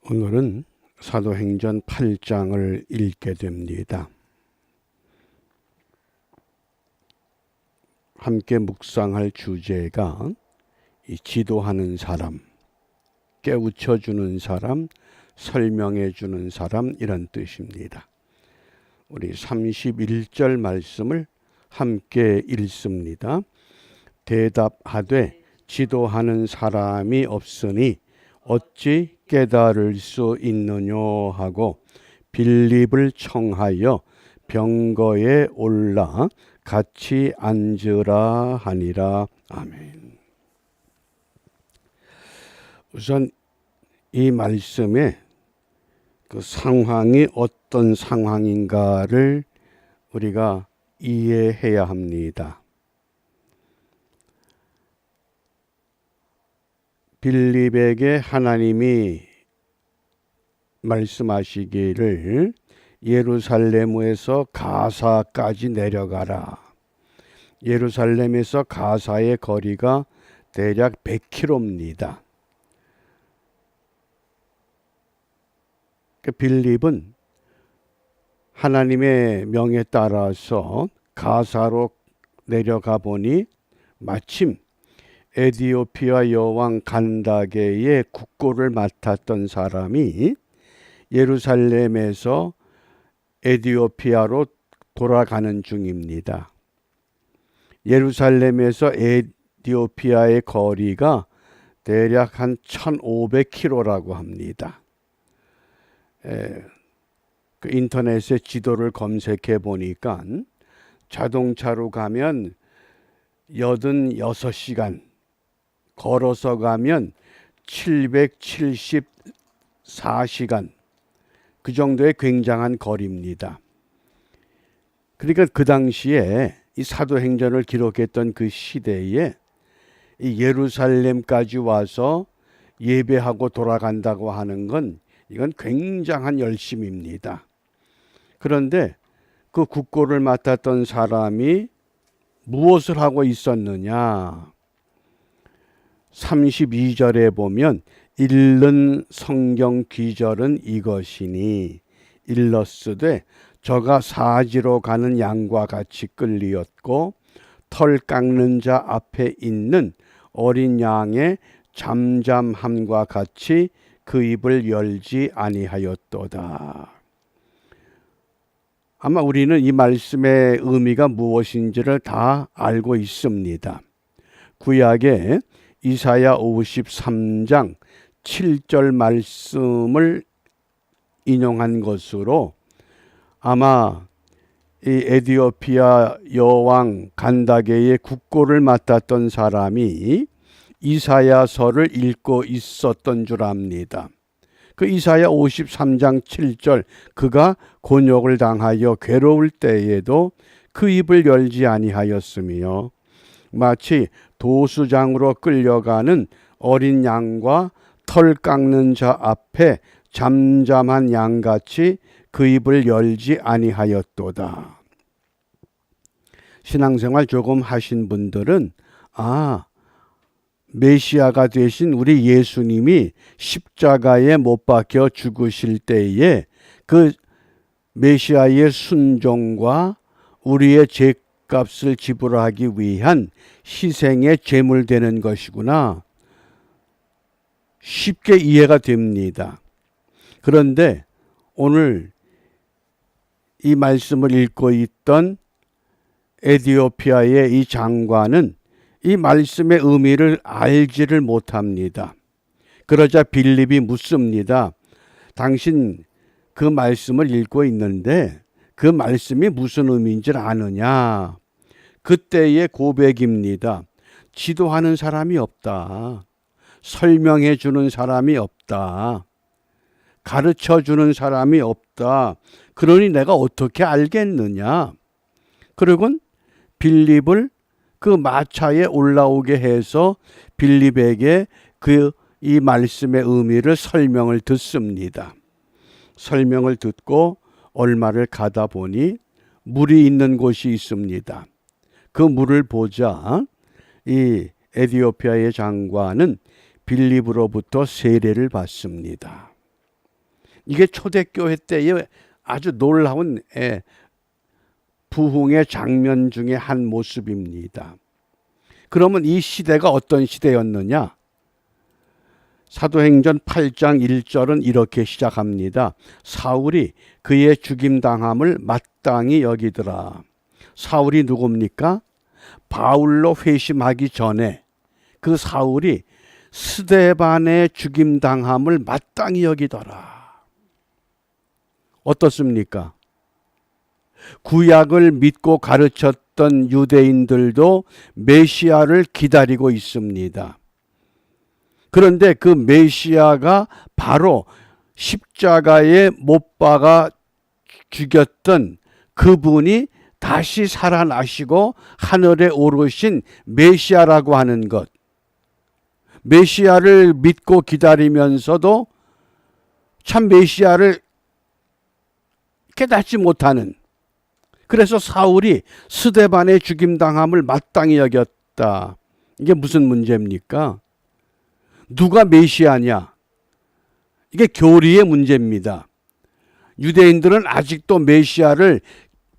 오늘은 사도행전 8장을 읽게 됩니다. 함께 묵상할 주제가 이 지도하는 사람, 깨우쳐주는 사람, 설명해주는 사람, 이런 뜻입니다. 우리 31절 말씀을 함께 읽습니다. 대답하되 지도하는 사람이 없으니 어찌 깨달을 수 있느냐 하고 빌립을 청하여 병거에 올라 같이 앉으라 하니라. 아멘. 우선 이 말씀의 그 상황이 어떤 상황인가를 우리가 이해해야 합니다. 빌립에게 하나님이 말씀하시기를 예루살렘에서 가사까지 내려가라. 예루살렘에서 가사의 거리가 대략 100km입니다. 빌립은 하나님의 명에 따라서 가사로 내려가 보니 마침 에디오피아 여왕 간다게의 국고를 맡았던 사람이 예루살렘에서 에디오피아로 돌아가는 중입니다. 예루살렘에서 에디오피아의 거리가 대략 한 1500km라고 합니다. 그 인터넷에 지도를 검색해 보니까 자동차로 가면 86시간, 걸어서 가면 774시간, 그 정도의 굉장한 거리입니다. 그러니까 그 당시에 이 사도행전을 기록했던 그 시대에 이 예루살렘까지 와서 예배하고 돌아간다고 하는 건 이건 굉장한 열심입니다. 그런데 그 국고를 맡았던 사람이 무엇을 하고 있었느냐? 32절에 보면 읽는 성경 귀절은 이것이니 일러스되 저가 사지로 가는 양과 같이 끌리었고 털 깎는 자 앞에 있는 어린 양의 잠잠함과 같이 그 입을 열지 아니하였도다. 아마 우리는 이 말씀의 의미가 무엇인지를 다 알고 있습니다. 구약에 이사야 53장 7절 말씀을 인용한 것으로 아마 이 에디오피아 여왕 간다게의 국고를 맡았던 사람이 이사야서를 읽고 있었던 줄 압니다. 그 이사야 53장 7절, 그가 곤욕을 당하여 괴로울 때에도 그 입을 열지 아니하였으며 마치 도수장으로 끌려가는 어린 양과 털 깎는 자 앞에 잠잠한 양같이 그 입을 열지 아니하였도다. 신앙생활 조금 하신 분들은 메시아가 되신 우리 예수님이 십자가에 못 박혀 죽으실 때에 그 메시아의 순종과 우리의 죄값을 지불하기 위한 희생의 제물되는 것이구나. 쉽게 이해가 됩니다. 그런데 오늘 이 말씀을 읽고 있던 에디오피아의 이 장관은 이 말씀의 의미를 알지를 못합니다. 그러자 빌립이 묻습니다. 당신 그 말씀을 읽고 있는데 그 말씀이 무슨 의미인지를 아느냐? 그때의 고백입니다. 지도하는 사람이 없다. 설명해 주는 사람이 없다. 가르쳐 주는 사람이 없다. 그러니 내가 어떻게 알겠느냐? 그리고 빌립을 그 마차에 올라오게 해서 빌립에게 이 말씀의 의미를 설명을 듣습니다. 설명을 듣고 얼마를 가다 보니 물이 있는 곳이 있습니다. 그 물을 보자 이 에디오피아의 장관은 빌립으로부터 세례를 받습니다. 이게 초대교회 때의 아주 놀라운 부흥의 장면 중에 한 모습입니다. 그러면 이 시대가 어떤 시대였느냐? 사도행전 8장 1절은 이렇게 시작합니다. 사울이 그의 죽임당함을 마땅히 여기더라. 사울이 누굽니까? 바울로 회심하기 전에 그 사울이 스데반의 죽임당함을 마땅히 여기더라. 어떻습니까? 구약을 믿고 가르쳤던 유대인들도 메시아를 기다리고 있습니다. 그런데 그 메시아가 바로 십자가에 못 박아 죽였던 그분이 다시 살아나시고 하늘에 오르신 메시아라고 하는 것. 메시아를 믿고 기다리면서도 참 메시아를 깨닫지 못하는, 그래서 사울이 스데반의 죽임당함을 마땅히 여겼다. 이게 무슨 문제입니까? 누가 메시아냐? 이게 교리의 문제입니다. 유대인들은 아직도 메시아를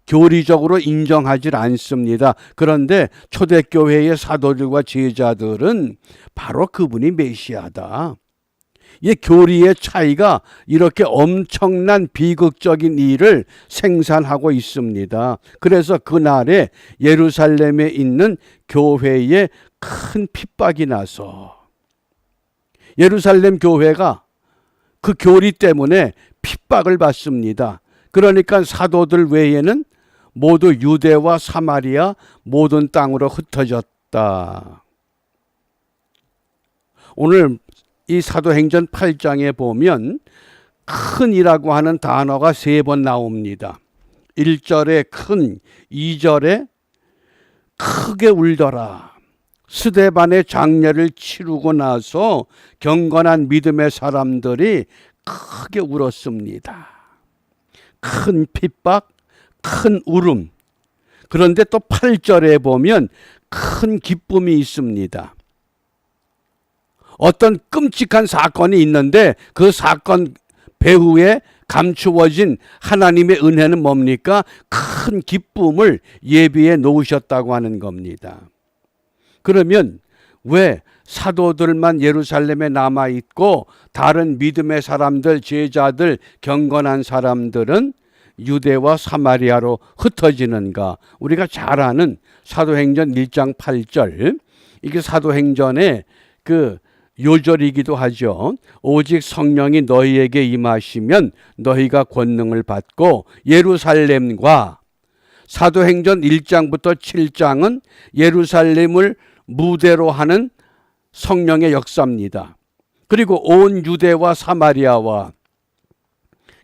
교리적으로 인정하지 않습니다. 그런데 초대교회의 사도들과 제자들은 바로 그분이 메시아다. 이 교리의 차이가 이렇게 엄청난 비극적인 일을 생산하고 있습니다. 그래서 그날에 예루살렘에 있는 교회에 큰 핍박이 나서 예루살렘 교회가 그 교리 때문에 핍박을 받습니다. 그러니까 사도들 외에는 모두 유대와 사마리아 모든 땅으로 흩어졌다. 오늘 이 사도행전 8장에 보면 큰이라고 하는 단어가 3번 나옵니다. 1절에 큰, 2절에 크게 울더라. 스데반의 장례를 치르고 나서 경건한 믿음의 사람들이 크게 울었습니다. 큰 핍박, 큰 울음. 그런데 또 8절에 보면 큰 기쁨이 있습니다. 어떤 끔찍한 사건이 있는데 그 사건 배후에 감추어진 하나님의 은혜는 뭡니까? 큰 기쁨을 예비해 놓으셨다고 하는 겁니다. 그러면 왜 사도들만 예루살렘에 남아있고 다른 믿음의 사람들, 제자들, 경건한 사람들은 유대와 사마리아로 흩어지는가? 우리가 잘 아는 사도행전 1장 8절, 이게 사도행전의 그 요절이기도 하죠. 오직 성령이 너희에게 임하시면 너희가 권능을 받고, 예루살렘과 사도행전 1장부터 7장은 예루살렘을 무대로 하는 성령의 역사입니다. 그리고 온 유대와 사마리아와,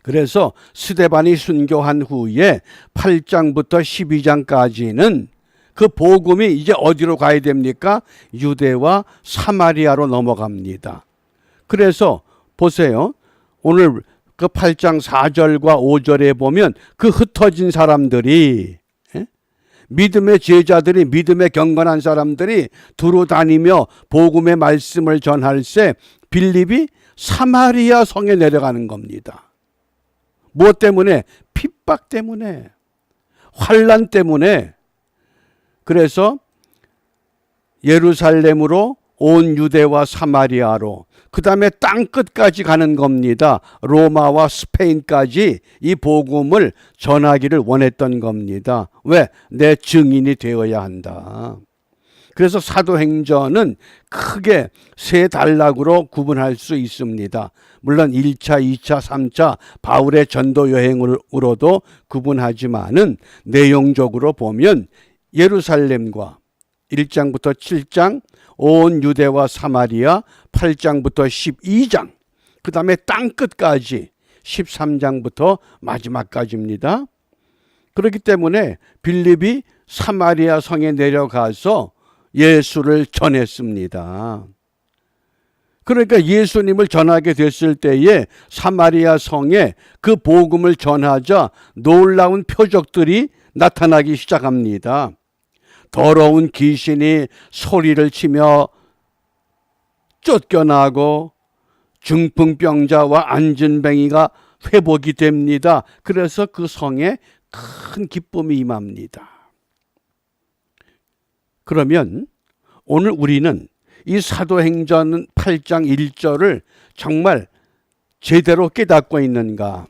그래서 스데반이 순교한 후에 8장부터 12장까지는 그 복음이 이제 어디로 가야 됩니까? 유대와 사마리아로 넘어갑니다. 그래서 보세요. 오늘 그 8장 4절과 5절에 보면 그 흩어진 사람들이, 믿음의 제자들이, 믿음의 경건한 사람들이 두루 다니며 복음의 말씀을 전할 때 빌립이 사마리아 성에 내려가는 겁니다. 무엇 때문에? 핍박 때문에, 환난 때문에. 그래서 예루살렘으로 온 유대와 사마리아로, 그 다음에 땅 끝까지 가는 겁니다. 로마와 스페인까지 이 복음을 전하기를 원했던 겁니다. 왜? 내 증인이 되어야 한다. 그래서 사도행전은 크게 3단락으로 구분할 수 있습니다. 물론 1차, 2차, 3차 바울의 전도 여행으로도 구분하지만은 내용적으로 보면 예루살렘과 1장부터 7장, 온 유대와 사마리아 8장부터 12장, 그 다음에 땅끝까지 13장부터 마지막까지입니다. 그렇기 때문에 빌립이 사마리아 성에 내려가서 예수를 전했습니다. 그러니까 예수님을 전하게 됐을 때에 사마리아 성에 그 복음을 전하자 놀라운 표적들이 나타나기 시작합니다. 더러운 귀신이 소리를 치며 쫓겨나고, 중풍병자와 안진뱅이가 회복이 됩니다. 그래서 그 성에 큰 기쁨이 임합니다. 그러면 오늘 우리는 이 사도행전 8장 1절을 정말 제대로 깨닫고 있는가?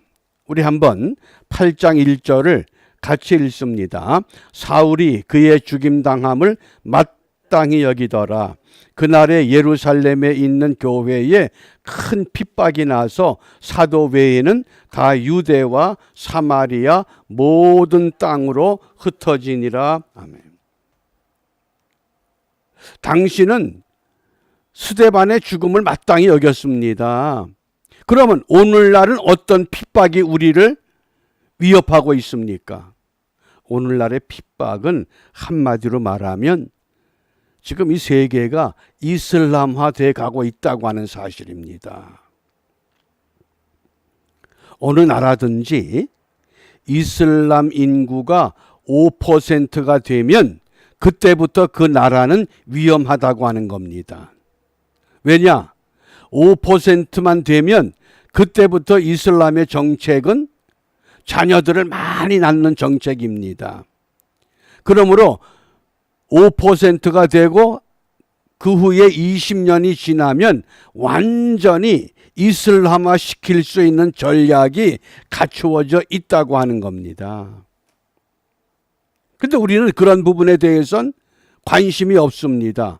우리 한번 8장 1절을 같이 읽습니다. 사울이 그의 죽임당함을 마땅히 여기더라. 그날에 예루살렘에 있는 교회에 큰 핍박이 나서 사도 외에는 다 유대와 사마리아 모든 땅으로 흩어지니라. 아멘. 당신은 스데반의 죽음을 마땅히 여겼습니다. 그러면 오늘날은 어떤 핍박이 우리를 위협하고 있습니까? 오늘날의 핍박은 한마디로 말하면 지금 이 세계가 이슬람화돼 가고 있다고 하는 사실입니다. 어느 나라든지 이슬람 인구가 5%가 되면 그때부터 그 나라는 위험하다고 하는 겁니다. 왜냐? 5%만 되면 그때부터 이슬람의 정책은 자녀들을 많이 낳는 정책입니다. 그러므로 5%가 되고 그 후에 20년이 지나면 완전히 이슬람화 시킬 수 있는 전략이 갖추어져 있다고 하는 겁니다. 근데 우리는 그런 부분에 대해서는 관심이 없습니다.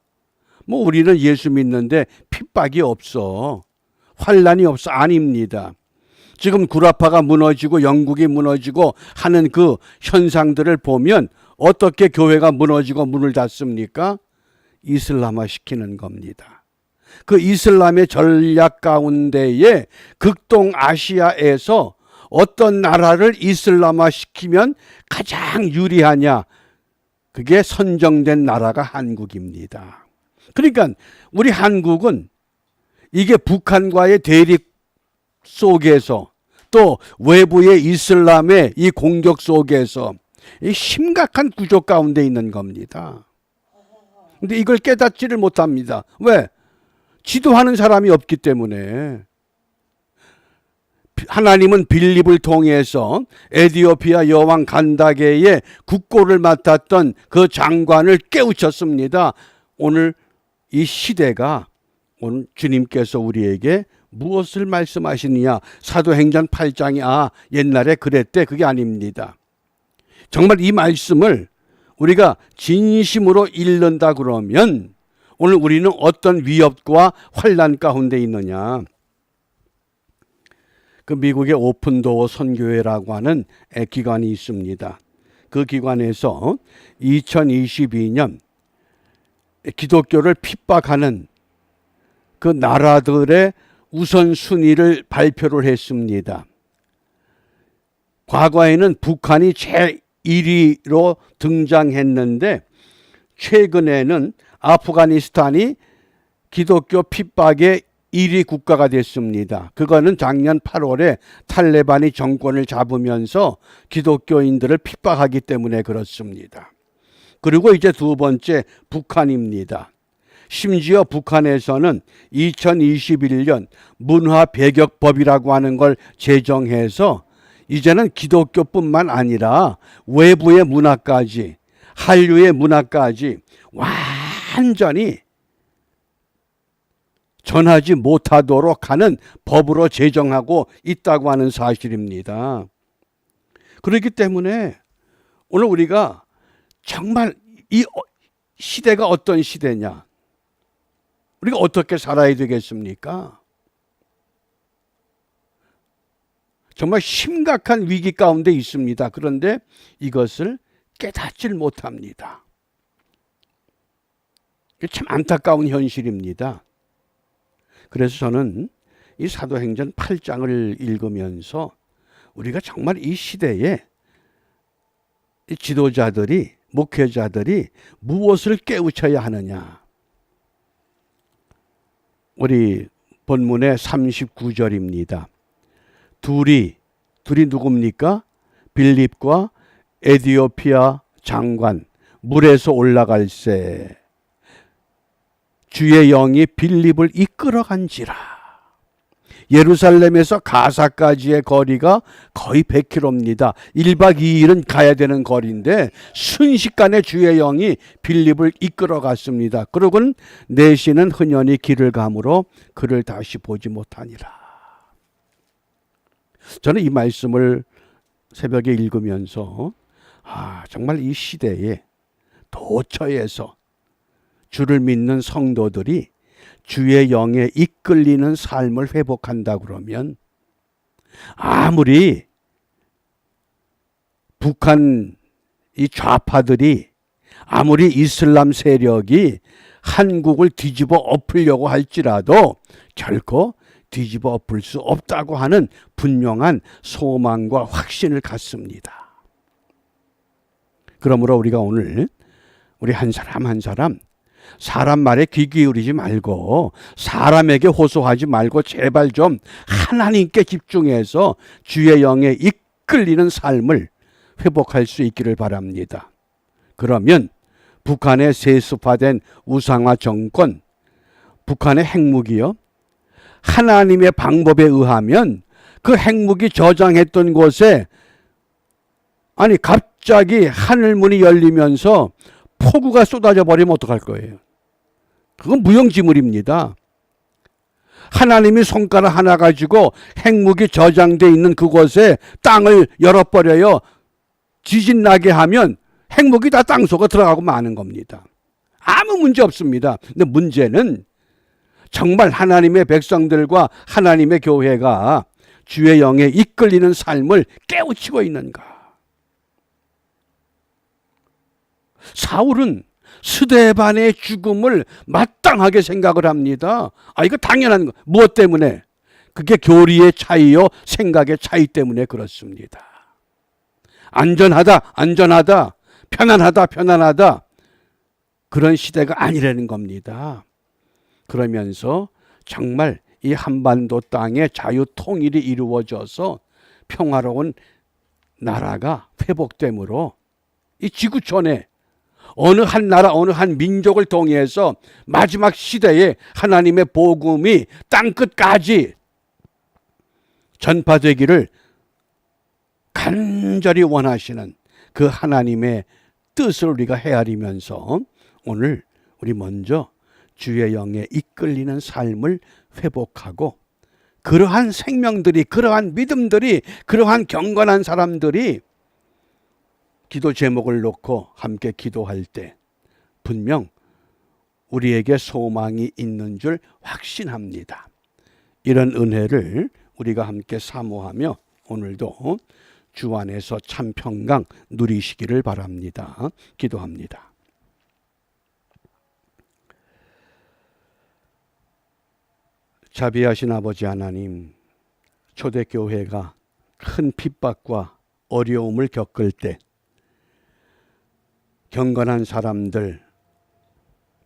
우리는 예수 믿는데 핍박이 없어. 환란이 없어. 아닙니다. 지금 구라파가 무너지고 영국이 무너지고 하는 그 현상들을 보면 어떻게 교회가 무너지고 문을 닫습니까? 이슬람화 시키는 겁니다. 그 이슬람의 전략 가운데에 극동아시아에서 어떤 나라를 이슬람화 시키면 가장 유리하냐? 그게 선정된 나라가 한국입니다. 그러니까 우리 한국은 이게 북한과의 대립 속에서 또 외부의 이슬람의 이 공격 속에서 이 심각한 구조 가운데 있는 겁니다. 근데 이걸 깨닫지를 못합니다. 왜? 지도하는 사람이 없기 때문에. 하나님은 빌립을 통해서 에디오피아 여왕 간다게의 국고를 맡았던 그 장관을 깨우쳤습니다. 오늘 이 시대가 오늘 주님께서 우리에게 무엇을 말씀하시느냐? 사도행전 8장이 옛날에 그랬대. 그게 아닙니다. 정말 이 말씀을 우리가 진심으로 읽는다 그러면 오늘 우리는 어떤 위협과 환난 가운데 있느냐? 그 미국의 오픈도어 선교회라고 하는 기관이 있습니다. 그 기관에서 2022년 기독교를 핍박하는 그 나라들의 우선순위를 발표를 했습니다. 과거에는 북한이 제1위로 등장했는데 최근에는 아프가니스탄이 기독교 핍박의 1위 국가가 됐습니다. 그거는 작년 8월에 탈레반이 정권을 잡으면서 기독교인들을 핍박하기 때문에 그렇습니다. 그리고 이제 두 번째 북한입니다. 심지어 북한에서는 2021년 문화배격법이라고 하는 걸 제정해서 이제는 기독교뿐만 아니라 외부의 문화까지 한류의 문화까지 완전히 전하지 못하도록 하는 법으로 제정하고 있다고 하는 사실입니다. 그렇기 때문에 오늘 우리가 정말 이 시대가 어떤 시대냐? 우리가 어떻게 살아야 되겠습니까? 정말 심각한 위기 가운데 있습니다. 그런데 이것을 깨닫질 못합니다. 참 안타까운 현실입니다. 그래서 저는 이 사도행전 8장을 읽으면서 우리가 정말 이 시대에 이 지도자들이, 목회자들이 무엇을 깨우쳐야 하느냐. 우리 본문의 39절입니다. 둘이 누굽니까? 빌립과 에디오피아 장관 물에서 올라갈새 주의 영이 빌립을 이끌어간지라. 예루살렘에서 가사까지의 거리가 거의 100km입니다. 1박 2일은 가야 되는 거리인데 순식간에 주의 영이 빌립을 이끌어 갔습니다. 그러고는 내시는 흔연히 길을 가므로 그를 다시 보지 못하니라. 저는 이 말씀을 새벽에 읽으면서 정말 이 시대에 도처에서 주를 믿는 성도들이 주의 영에 이끌리는 삶을 회복한다 그러면 아무리 북한 이 좌파들이 아무리 이슬람 세력이 한국을 뒤집어 엎으려고 할지라도 결코 뒤집어 엎을 수 없다고 하는 분명한 소망과 확신을 갖습니다. 그러므로 우리가 오늘 우리 한 사람 한 사람 말에 귀 기울이지 말고 사람에게 호소하지 말고 제발 좀 하나님께 집중해서 주의 영에 이끌리는 삶을 회복할 수 있기를 바랍니다. 그러면 북한의 세습화된 우상화 정권, 북한의 핵무기요, 하나님의 방법에 의하면 그 핵무기 저장했던 곳에 갑자기 하늘문이 열리면서 폭우가 쏟아져 버리면 어떡할 거예요? 그건 무용지물입니다. 하나님이 손가락 하나 가지고 핵무기 저장돼 있는 그곳에 땅을 열어버려요. 지진 나게 하면 핵무기 다 땅속에 들어가고 마는 겁니다. 아무 문제 없습니다. 근데 문제는 정말 하나님의 백성들과 하나님의 교회가 주의 영에 이끌리는 삶을 깨우치고 있는가? 사울은 스데반의 죽음을 마땅하게 생각을 합니다. 이거 당연한 거. 무엇 때문에? 그게 교리의 차이요, 생각의 차이 때문에 그렇습니다. 안전하다, 편안하다. 그런 시대가 아니라는 겁니다. 그러면서 정말 이 한반도 땅에 자유 통일이 이루어져서 평화로운 나라가 회복되므로 이 지구촌에 어느 한 나라, 어느 한 민족을 통해서 마지막 시대에 하나님의 복음이 땅끝까지 전파되기를 간절히 원하시는 그 하나님의 뜻을 우리가 헤아리면서 오늘 우리 먼저 주의 영에 이끌리는 삶을 회복하고 그러한 생명들이, 그러한 믿음들이, 그러한 경건한 사람들이 기도 제목을 놓고 함께 기도할 때 분명 우리에게 소망이 있는 줄 확신합니다. 이런 은혜를 우리가 함께 사모하며 오늘도 주 안에서 참 평강 누리시기를 바랍니다. 기도합니다. 자비하신 아버지 하나님, 초대교회가 큰 핍박과 어려움을 겪을 때 경건한 사람들,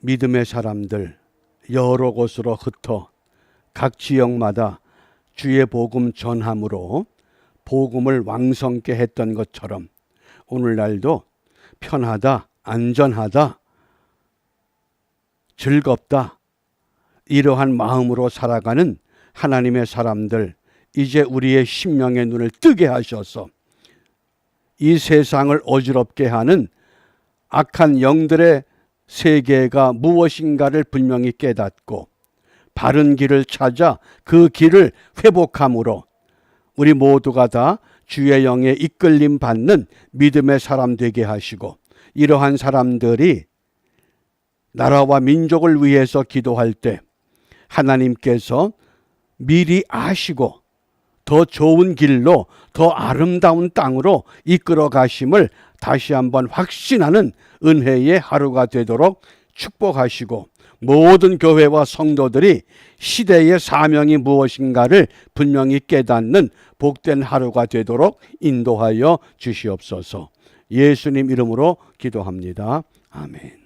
믿음의 사람들 여러 곳으로 흩어 각 지역마다 주의 복음 전함으로 복음을 왕성케 했던 것처럼 오늘날도 편하다, 안전하다, 즐겁다 이러한 마음으로 살아가는 하나님의 사람들, 이제 우리의 심령의 눈을 뜨게 하셔서 이 세상을 어지럽게 하는 악한 영들의 세계가 무엇인가를 분명히 깨닫고 바른 길을 찾아 그 길을 회복함으로 우리 모두가 다 주의 영에 이끌림 받는 믿음의 사람 되게 하시고, 이러한 사람들이 나라와 민족을 위해서 기도할 때 하나님께서 미리 아시고 더 좋은 길로, 더 아름다운 땅으로 이끌어 가심을 다시 한번 확신하는 은혜의 하루가 되도록 축복하시고, 모든 교회와 성도들이 시대의 사명이 무엇인가를 분명히 깨닫는 복된 하루가 되도록 인도하여 주시옵소서. 예수님 이름으로 기도합니다. 아멘.